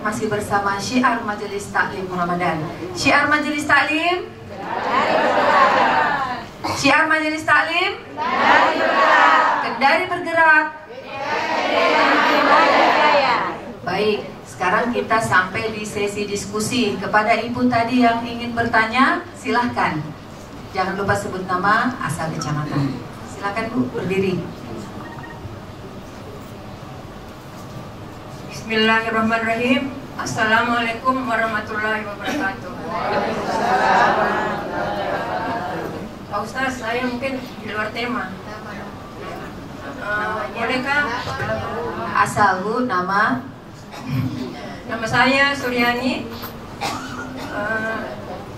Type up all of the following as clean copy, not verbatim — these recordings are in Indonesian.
masih bersama Syiar Majelis Taklim Ramadan. Syiar Majelis Taklim, Syiar Majelis Taklim, Kendari bergerak. Baik, sekarang kita sampai di sesi diskusi. Kepada ibu tadi yang ingin bertanya, silahkan. Jangan lupa sebut nama, asal kecamatan. Silakan Bu, berdiri. Bismillahirrahmanirrahim. Assalamualaikum warahmatullahi wabarakatuh. Pak Ustaz, saya mungkin di luar tema. Bolehkah? Asal Bu, nama. Nama saya Suryani,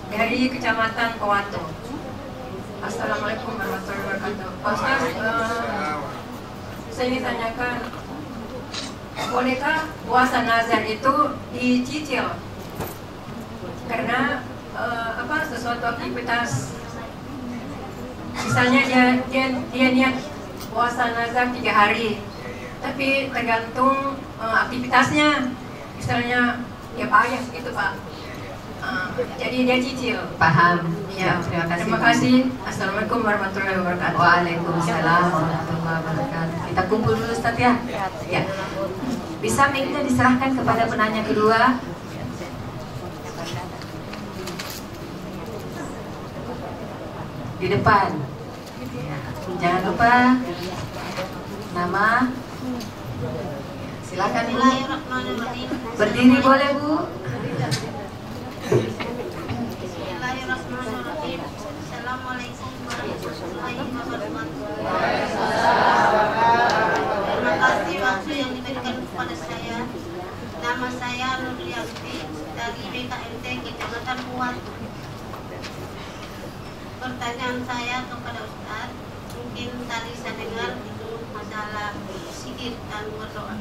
dari Kecamatan Powato. Assalamualaikum warahmatullahi wabarakatuh. Pak Ustaz, saya ingin tanyakan, bolehkah puasa nazar itu dicicil? Karena sesuatu aktivitas, misalnya dia niat puasa nazar 3 hari, tapi tergantung aktivitasnya, misalnya dia payah gitu Pak, jadi dia cicil. Paham. Ya, Terima kasih. Terima kasih. Assalamualaikum warahmatullahi wabarakatuh. Waalaikumsalam warahmatullahi wabarakatuh. Kita kumpul dulu Ustaz ya. Ya. Bisa mic-nya diserahkan kepada penanya kedua. Di depan. Jangan lupa nama. Silakan Bu. Berdiri boleh Bu. Bismillahirrahmanirrahim. Assalamualaikum warahmatullahi wabarakatuh. Terima kasih waktu yang diberikan kepada saya. Nama saya Nurlianti dari BKMT Kecamatan Powato. Pertanyaan saya kepada Ustaz, mungkin tadi saya dengar itu masalah zikir dan berdoa.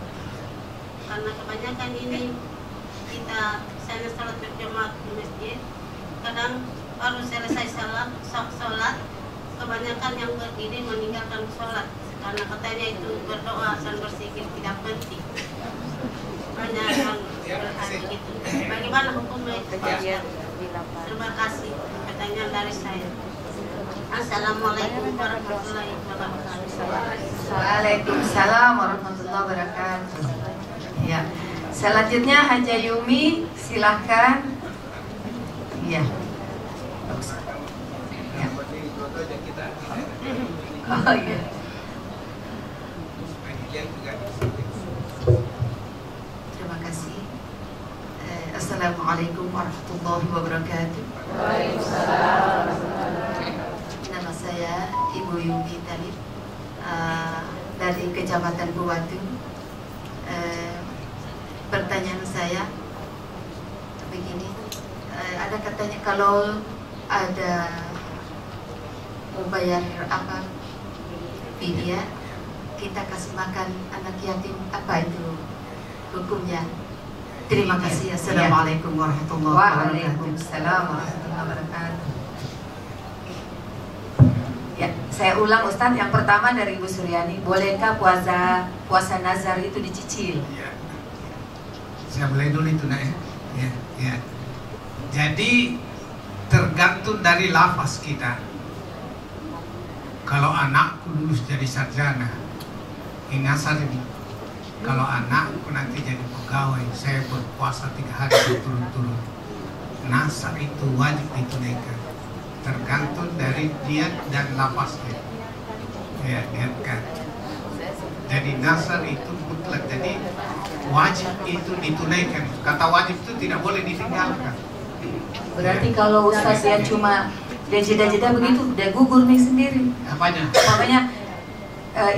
Karena kebanyakan ini kita misalnya sholat berjamaah di masjid, kadang baru selesai sholat, kebanyakan yang berdiri meninggalkan sholat karena katanya itu berdoa dan berzikir tidak penting. Banyak yang berarti gitu. Bagaimana hukumnya itu Pak Ustaz? Terima kasih. Pertanyaan dari saya. Assalamualaikum warahmatullahi wabarakatuh. Waalaikumsalam warahmatullahi wabarakatuh. Ya. Selanjutnya Haja Yumi, silahkan. Iya. Ya. Oh iya. Terima kasih. Assalamualaikum warahmatullahi wabarakatuh. Waalaikumsalam. Nama saya Ibu Yumi Talib, dari Kecamatan Powato. Pertanyaan saya begini, ada katanya kalau ada mau bayar fidyah, kita kasih makan anak yatim, apa itu hukumnya? Terima kasih. Assalamualaikum warahmatullahi wabarakatuh. Waalaikumsalam warahmatullahi wabarakatuh. Ya, saya ulang Ustadz, yang pertama dari Ibu Suryani, bolehkah puasa nazar itu dicicil? Ya. Saya mulai dulu itu nak ya. Ya. Jadi tergantung dari lafaz kita. Kalau anakku lulus jadi sarjana, ini nasar ini. Kalau anakku nanti jadi pegawai, saya berpuasa 3 hari berturut-turut. Nasar itu wajib ditunaikan. Tergantung dari niat dan lafaznya. Ya, niatkan. Jadi nasar itu mutlak. Jadi wajib itu ditunaikan. Kata wajib itu tidak boleh ditinggalkan. Berarti kalau Ustaz ya cuma dia jeda-jeda begitu, dia gugur nih sendiri. Apanya? Makanya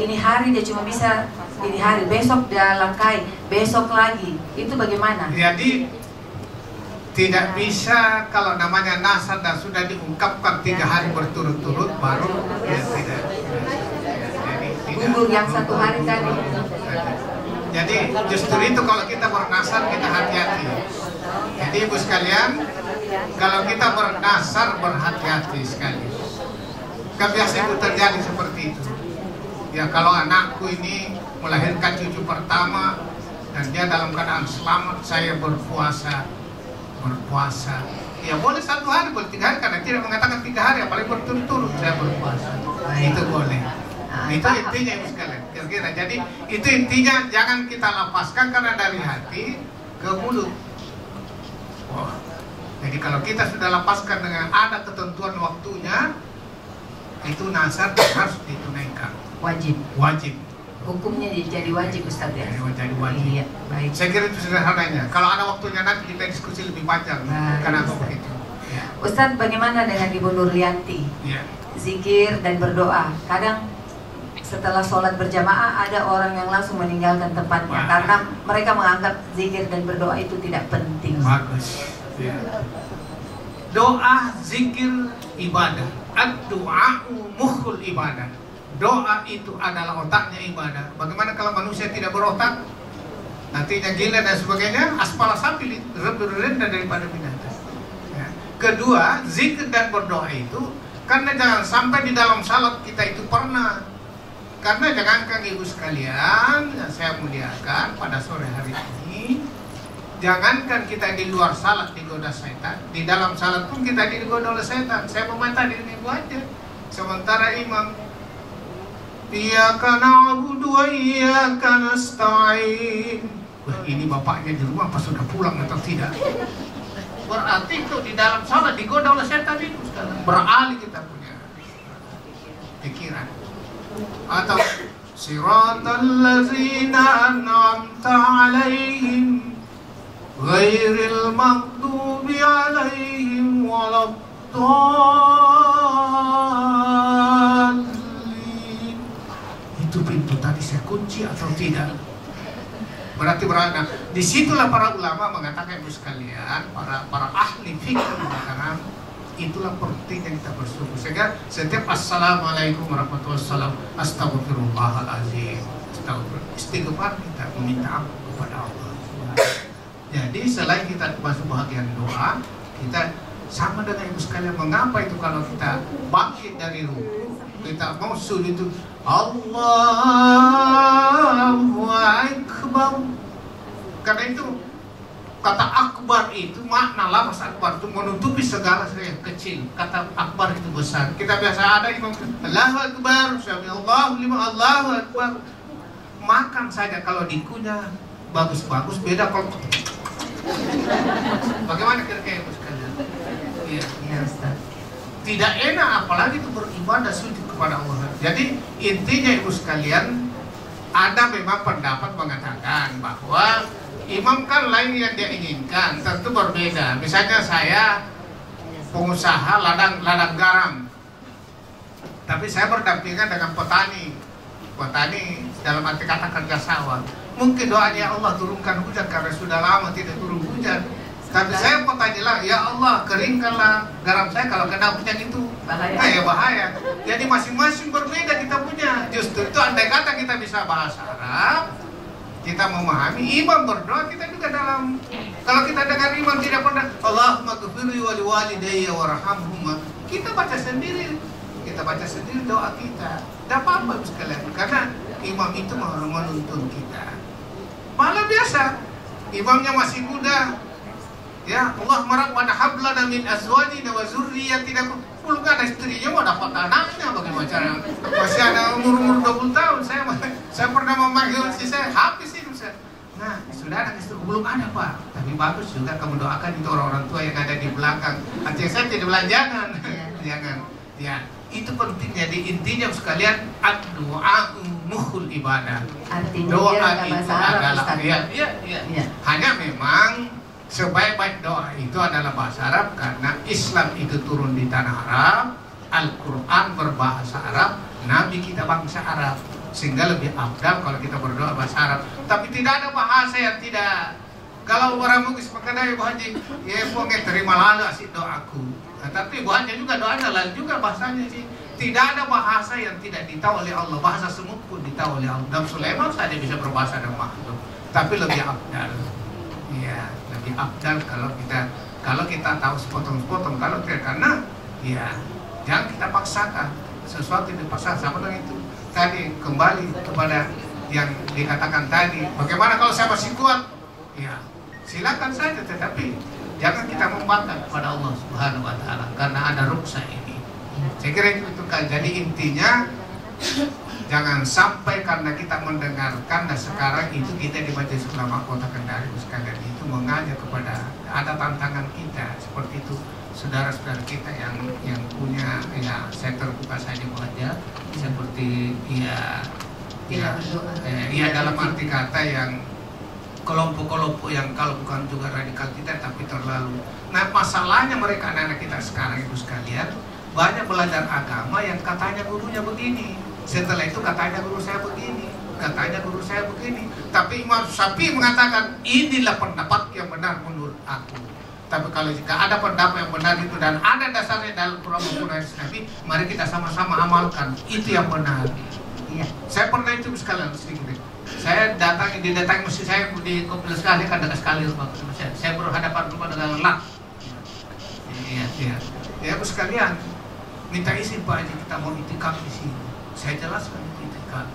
ini hari dia cuma bisa ini hari, besok dia langkai, besok lagi. Itu bagaimana? Jadi tidak bisa kalau namanya nasar dan sudah diungkapkan 3 hari berturut-turut baru ya tidak. Jadi Gugur yang 1 hari tadi. Jadi justru itu kalau kita bernasar kita hati-hati. Jadi ibu sekalian, kalau kita bernasar berhati-hati sekali. Kan biasa itu terjadi seperti itu. Ya kalau anakku ini melahirkan cucu pertama, dan dia dalam keadaan selamat, saya berpuasa. Ya boleh 1 hari, boleh 3 hari, karena tidak mengatakan 3 hari, apalagi berturut-turut saya berpuasa. Itu boleh. Itu intinya Ibu sekalian. Kira-kira. Jadi itu intinya, jangan kita lepaskan karena dari hati ke mulut. Wah. Jadi kalau kita sudah lepaskan dengan ada ketentuan waktunya, itu nazar harus ditunaikan. Wajib. Hukumnya jadi wajib, Ustaz ya. Jadi wajib. Iya, baik. Saya kira itu sederhananya. Kalau ada waktunya nanti kita diskusi lebih panjang. Kenapa begitu? Ya. Ustaz, bagaimana dengan Ibu Nurlianti? Ya. Zikir dan berdoa. Kadang setelah sholat berjamaah ada orang yang langsung meninggalkan tempatnya karena mereka menganggap zikir dan berdoa itu tidak penting. Bagus. Ya. Doa, zikir, ibadah. Ad-du'a'u mukhul ibadah. Doa itu adalah otaknya ibadah. Bagaimana kalau manusia tidak berotak? Nantinya gila dan sebagainya, aspala sapi lebih rendah daripada binatang. Ya. Kedua, zikir dan berdoa itu karena jangan sampai di dalam salat kita itu pernah. Karena jangankan ibu sekalian, yang saya muliakan pada sore hari ini, jangankan kita di luar salat digoda setan, di dalam salat pun kita digoda oleh setan. Saya memantah diri ibu aja. Sementara imam, Iyyaka na'budu wa iyyaka nasta'in. Wah, ini bapaknya di rumah apa sudah pulang atau tidak? Berarti itu di dalam salat digoda oleh setan itu sekarang. Beralih kita punya pikiran. Atau siratal ladzina an'amta 'alaihim ghairil maghdubi 'alaihim waladdallin. Itu pintu tadi saya kunci atau tidak? Berarti berada. Disitulah para ulama mengatakan ibu sekalian, para ahli fikih mengatakan itulah pentingnya kita bersungguh. Sehingga setiap assalamualaikum warahmatullahi wabarakatuh, astagfirullahaladzim, istighfar kita meminta ampun kepada Allah. Jadi selain kita masuk bahagian doa, kita sama dengan ibu sekalian. Mengapa itu kalau kita bangkit dari ruku, kita mau sujud itu Allahu Akbar. Karena itu kata akbar itu makna lafaz akbar itu menutupi segala yang kecil. Kata akbar itu besar. Kita biasa ada imam Allahu Akbar, Allahu liman, Allahu Akbar. Makan saja kalau dikunyah bagus-bagus, beda kalau bagaimana kira-kira ibu sekalian? Iya, Ustaz. Tidak enak apalagi itu beribadah sujud kepada Allah. Jadi intinya ibu sekalian, ada memang pendapat mengatakan bahwa imam kan lain yang dia inginkan, tentu berbeda. Misalnya saya pengusaha ladang garam, tapi saya berdampingan dengan petani dalam arti kata kerja sawah. Mungkin doanya Allah turunkan hujan karena sudah lama tidak turun hujan. Tapi saya petani lah, ya Allah keringkanlah garam saya kalau kena hujan itu bahaya. Jadi masing-masing berbeda kita punya. Justru itu andai kata kita bisa bahasa Arab, kita memahami, imam berdoa kita juga dalam. Kalau kita dengar imam tidak pernah Allahumma ghfirli wa liwalidayya warhamhuma, kita baca sendiri doa kita. Tidak apa-apa sekalian, karena imam itu menuntun kita. Malah biasa, imamnya masih muda. Ya Allah merabbana hablana min azwajina wa zurriyyatina. Belum ada istrinya mau dapat anaknya bagaimana cara? Masih ada umur 20 tahun. Saya pernah memanggil istri saya, habis itu saya. Nah, sudah ada istri, belum ada Pak. Tapi bagus juga kamu doakan itu orang-orang tua yang ada di belakang. Artinya saya tidak belanjangan. Jangan. Ya, itu penting. Jadi intinya sekalian, ad-du'a'u mukhul ibadah. Artinya doa itu adalah ya. Hanya memang sebaik-baik doa itu adalah bahasa Arab karena Islam itu turun di tanah Arab, Al-Quran berbahasa Arab, Nabi kita bangsa Arab, sehingga lebih afdal kalau kita berdoa bahasa Arab. Tapi tidak ada bahasa yang tidak. Kalau orang mungkin seperti Ibu Haji, ya pokoknya terima lalu asik doaku. Nah, tapi Ibu Haji juga doanya lalu juga bahasanya sih. Tidak ada bahasa yang tidak ditahu oleh Allah. Bahasa semut pun ditahu oleh Allah. Dan Sulaiman saja bisa berbahasa dengan makhluk, tapi lebih afdal. Ya, lebih afdal kalau kita tahu sepotong-sepotong. Kalau tidak, karena ya jangan kita paksakan sesuatu yang dipaksa. Sama dengan itu tadi kembali kepada yang dikatakan tadi, bagaimana kalau saya masih kuat? Ya, silakan saja, tetapi jangan kita membangkang kepada Allah Subhanahu wa taala karena ada ruksa ini. Saya kira itu kan. Jadi intinya jangan sampai karena kita mendengarkan dan sekarang itu kita di Majelis Ulama Kota Kendari sekalian itu mengajak kepada ada tantangan kita seperti itu. Saudara-saudara kita yang punya, ya saya terbuka saja saja seperti ya dalam arti kata yang kelompok-kelompok yang kalau bukan juga radikal kita tapi terlalu. Nah masalahnya mereka anak-anak kita sekarang itu sekalian banyak belajar agama yang katanya gurunya begini, setelah itu katanya guru saya begini, katanya guru saya begini, tapi Imam Syafi'i mengatakan inilah pendapat yang benar menurut aku. Tapi kalau jika ada pendapat yang benar itu dan ada dasarnya dalam Quran maupun hadis Nabi, mari kita sama-sama amalkan. Itu yang benar. Iya. Saya pernah itu sekalian sedikit. Saya didatangi masjid saya di Kopil sekali, kadang sekali saya berhadapan dengan Allah. Iya. Ya Bu sekalian, minta izin Pak Haji kita mau itikaf di sini. Saya jelaskan itu itikaf.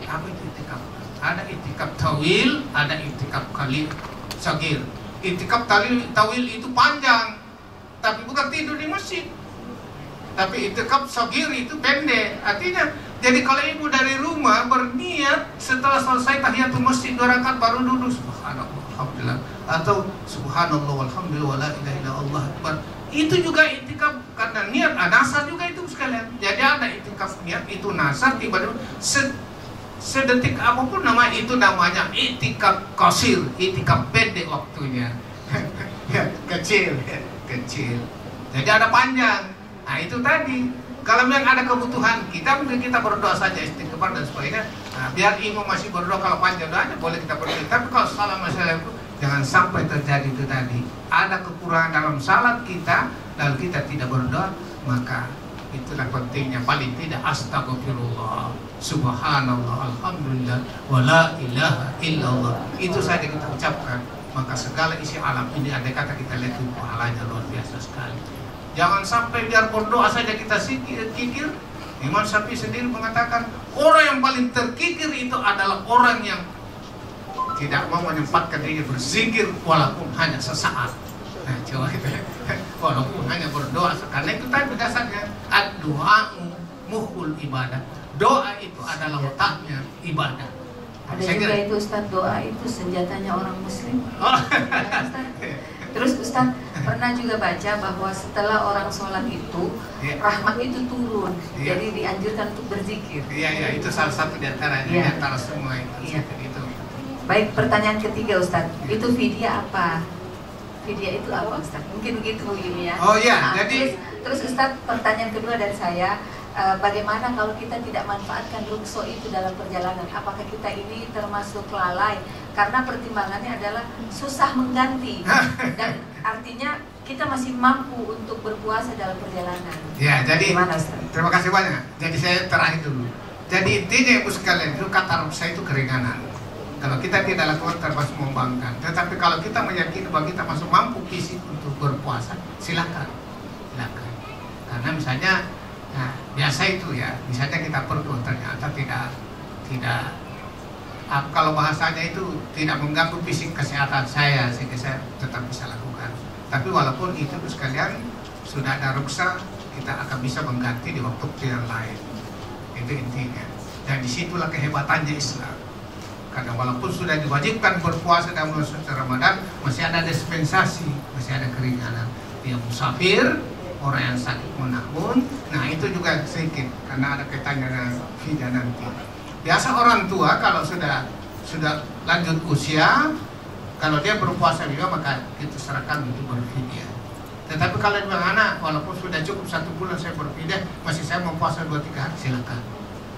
Apa itu itikaf? Ada itikaf tawil, ada itikaf qalil, sagir. Itikaf tawil itu panjang, tapi bukan tidur di masjid. Tapi itikaf sagir itu pendek. Artinya, jadi kalau ibu dari rumah berniat setelah selesai tahiyatul masjid 2 rakaat baru duduk subhanallah alhamdulillah atau subhanallah walhamdulillah wala ilaha illallah akbar. Itu juga itikaf karena niat, nasar juga itu sekalian. Jadi ada itikaf niat itu nasar tiba-tiba sedetik apapun nama itu namanya itikaf qasir, itikaf pendek waktunya. kecil. Jadi ada panjang. Nah itu tadi. Kalau memang ada kebutuhan kita mungkin kita berdoa saja istighfar dan sebagainya. Nah, biar imam masih berdoa kalau panjang doanya boleh kita berdoa. Tapi kalau salah masalah itu jangan sampai terjadi itu tadi. Ada kekurangan dalam salat kita lalu kita tidak berdoa, maka itulah pentingnya paling tidak astagfirullah, subhanallah, alhamdulillah, wala ilaha illallah. Itu saja kita ucapkan, maka segala isi alam ini andai kata kita lihat itu pahalanya luar biasa sekali. Jangan sampai biar berdoa saja kita kikir. Imam Syafi'i sendiri mengatakan orang yang paling terkikir itu adalah orang yang tidak mau menyempatkan diri berzikir walaupun hanya sesaat. Nah, coba itu walaupun hanya berdoa, karena itu tadi dasarnya ad-du'a muhul ibadah. Doa itu adalah otaknya ibadah. Ada juga itu Ustaz, doa itu senjatanya orang muslim. Terus Ustaz pernah juga baca bahwa setelah orang sholat itu rahmat itu turun, jadi dianjurkan untuk berzikir. Iya, itu salah satu di antaranya, di antara semua itu. Baik, pertanyaan ketiga Ustaz, itu fidyah apa? Fidyah itu apa Ustaz? Mungkin begitu begini ya. Oh iya, jadi terus Ustaz, pertanyaan kedua dari saya, bagaimana kalau kita tidak manfaatkan rukso itu dalam perjalanan? Apakah kita ini termasuk lalai? Karena pertimbangannya adalah susah mengganti dan artinya kita masih mampu untuk berpuasa dalam perjalanan. Ya, jadi gimana, Ustaz? Terima kasih banyak. Jadi saya terakhir dulu. Jadi intinya Ibu sekalian itu kata ruksa itu keringanan. Kalau kita tidak lakukan termasuk membangkang. Tetapi kalau kita meyakini bahwa kita masih mampu fisik untuk berpuasa, silakan. Karena misalnya, nah, biasa itu ya, misalnya kita perlu ternyata tidak kalau bahasanya itu tidak mengganggu fisik kesehatan saya, sehingga saya tetap bisa lakukan. Tapi walaupun itu sekalian sudah ada ruksa, kita akan bisa mengganti di waktu yang lain. Itu intinya. Dan disitulah kehebatannya Islam. Karena walaupun sudah diwajibkan berpuasa dalam bulan suci Ramadan, masih ada dispensasi, masih ada keringanan. Dia musafir, orang yang sakit menahun, nah itu juga sedikit karena ada kaitannya dengan fidyah nanti. Biasa orang tua kalau sudah lanjut usia, kalau dia berpuasa juga maka kita serahkan untuk berfidyah. Tetapi kalau dengan anak, walaupun sudah cukup 1 bulan saya berfidyah, masih saya mau puasa 2-3 hari, silakan.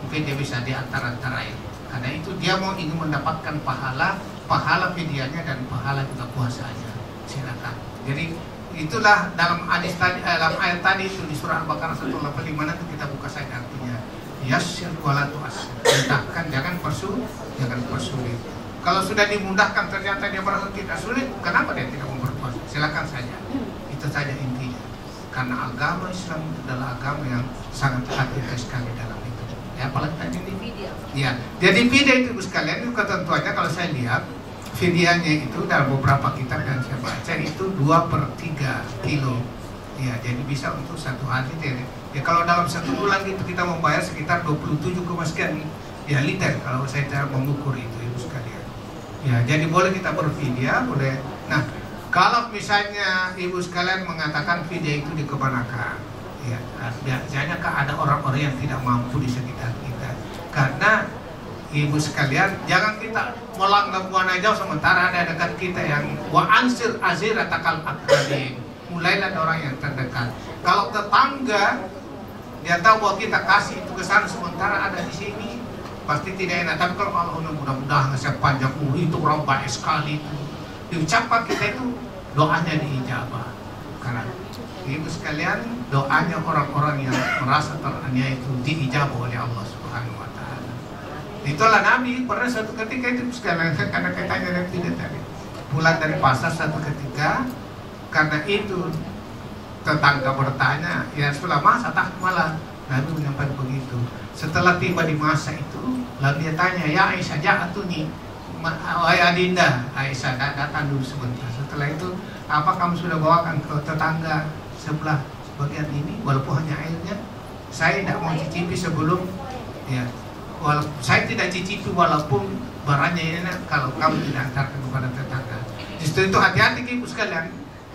Mungkin dia bisa di antara itu. Karena itu dia mau ingin mendapatkan pahala fidyahnya dan pahala juga puasanya, silakan. Jadi itulah dalam hadis tadi, dalam ayat tadi itu di surah Al-Baqarah 185 nanti kita buka saja artinya. Yassir wala tu'assir. Mudahkan, jangan persulit. Kalau sudah dimudahkan ternyata dia merasa tidak sulit, kenapa dia tidak mau berpuasa? Silakan saja. Itu saja intinya. Karena agama Islam adalah agama yang sangat hati-hati sekali dalam itu. Ya, apalagi tadi ini. Ya, jadi fidyah itu Ibu sekalian itu ketentuannya kalau saya lihat fidyahnya itu dalam beberapa kitab yang saya baca itu 2/3 kilo. Ya, jadi bisa untuk satu hari. Ya, kalau dalam satu bulan itu kita membayar sekitar 27, sekian ya liter kalau saya cara mengukur itu Ibu sekalian. Ya, jadi boleh kita berfidyah, boleh. Nah, kalau misalnya Ibu sekalian mengatakan fidyah itu dikemanakan, ya, biasanya ada orang-orang yang tidak mampu di sekitar kita. Karena Ibu sekalian, jangan kita melanggar buana jauh sementara ada dekat kita yang wa ansir aziratakal akrabin. Mulailah orang yang terdekat. Kalau tetangga dia tahu bahwa kita kasih itu ke sana sementara ada di sini, pasti tidak enak. Tapi kalau mudah-mudahan saya panjang itu orang baik sekali itu diucapkan kita itu doanya diijabah. Karena Ibu sekalian, doanya orang-orang yang merasa teraniaya itu diijabah oleh Allah Subhanahu wa taala. Itulah Nabi pernah suatu ketika itu sekalian karena katanya dan tidak tadi pulang dari pasar suatu ketika, karena itu tetangga bertanya, ya Rasulullah masa tak malah Nabi menyampaikan begitu. Setelah tiba di masa itu, lalu dia tanya, ya Aisyah ja'atuni, wahai Adinda, Aisyah datang dulu sebentar. Setelah itu, apa kamu sudah bawakan ke tetangga sebelah bagian ini, walaupun hanya airnya? Saya tidak mau cicipi sebelum, ya, walaupun saya tidak cicipi walaupun barangnya ini kalau kamu tidak antarkan kepada tetangga. Justru itu hati-hati Ibu sekalian.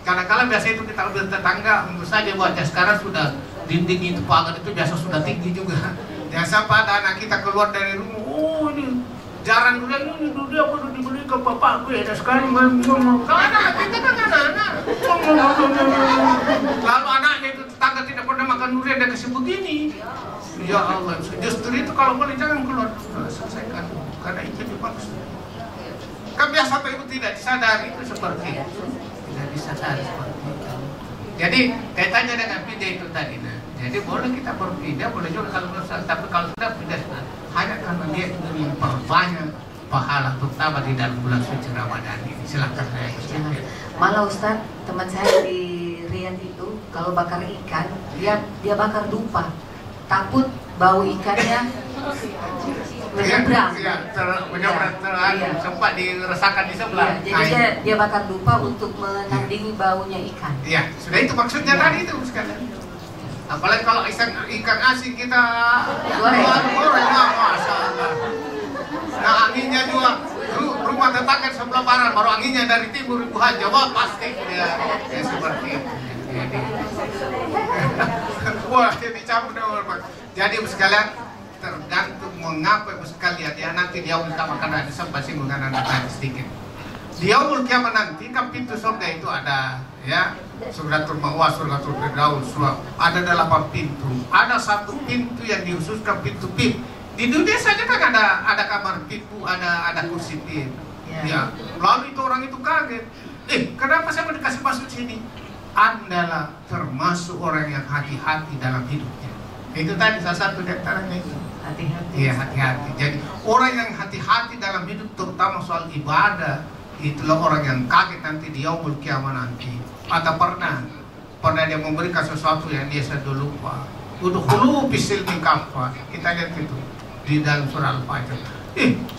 Karena kalau biasa itu kita ambil tetangga, menurut saja buatnya sekarang sudah dinding itu pagar itu biasa sudah tinggi juga. Jangan sampai ada anak kita keluar dari rumah, oh ini jarang dulu ini dia perlu dibeli ke bapakku ya. Sekarang ngomong, kalau anak kita kan anak-anak. Lalu anaknya itu tetangga tidak pernah makan durian dia kasih begini. Ya Allah, justru itu kalau boleh jangan keluar dulu, selesaikan karena itu dimaksud. Kan biasa Ibu tidak disadari itu seperti itu. Tidak disadari seperti itu. Jadi kaitannya dengan fidyah itu tadi. Nah, jadi boleh kita berfidyah, boleh juga kalau besar. Tapi kalau sudah fidyah hanya karena dia ingin memperbanyak pahala, terutama di dalam bulan suci Ramadan ini. Silakan saya. Malah Ustaz, teman saya di Riyadh itu kalau bakar ikan, dia bakar dupa. Takut bau ikannya menyeberang. Iya, sempat dirasakan di sebelah. Iya, jadi dia bakar dupa untuk menandingi baunya ikan. Iya, sudah itu maksudnya tadi itu sekalian. Apalagi kalau ikan asin kita goreng, masya Allah. Nah anginnya juga rumah tetangga sebelah barat, baru anginnya dari timur Ibu Haja, wah pasti dia seperti itu. Jadi, wah jadi campur dengan. Jadi Ibu sekalian, tergantung mengapa Ibu sekalian ya nanti dia utamakan ada sempat singgungan anak tadi sedikit. Di yaumul kiamat nanti kan pintu surga itu ada ya Suratul Ma'wa, Suratul Firdaus, ada 8 pintu. Ada satu pintu yang dihususkan pintu PIP. Di dunia saja kan ada kamar PIP, ada kursi PIP. Ya. Lalu itu orang itu kaget. Kenapa saya mau dikasih masuk sini? Andalah termasuk orang yang hati-hati dalam hidupnya. Itu tadi salah satu di antaranya itu. Hati-hati. Iya, hati-hati. Jadi orang yang hati-hati dalam hidup terutama soal ibadah, itulah orang yang kaget nanti di yaumul kiamat nanti. Atau pernah dia memberikan sesuatu yang dia sudah lupa. Udkhulu bisilmi kafah. Kita lihat itu di dalam surah Al-Fajr.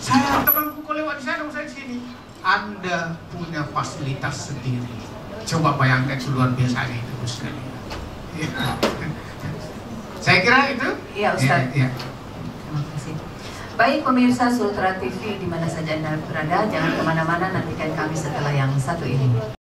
Saya temanku kok lewat di sana, saya di sini. Anda punya fasilitas sendiri. Coba bayangkan luar biasanya itu sekali. Ya. Saya kira itu. Iya Ustaz. Ya. Terima kasih. Baik pemirsa Sultra TV di mana saja Anda berada, jangan kemana-mana, nantikan kami setelah yang satu ini.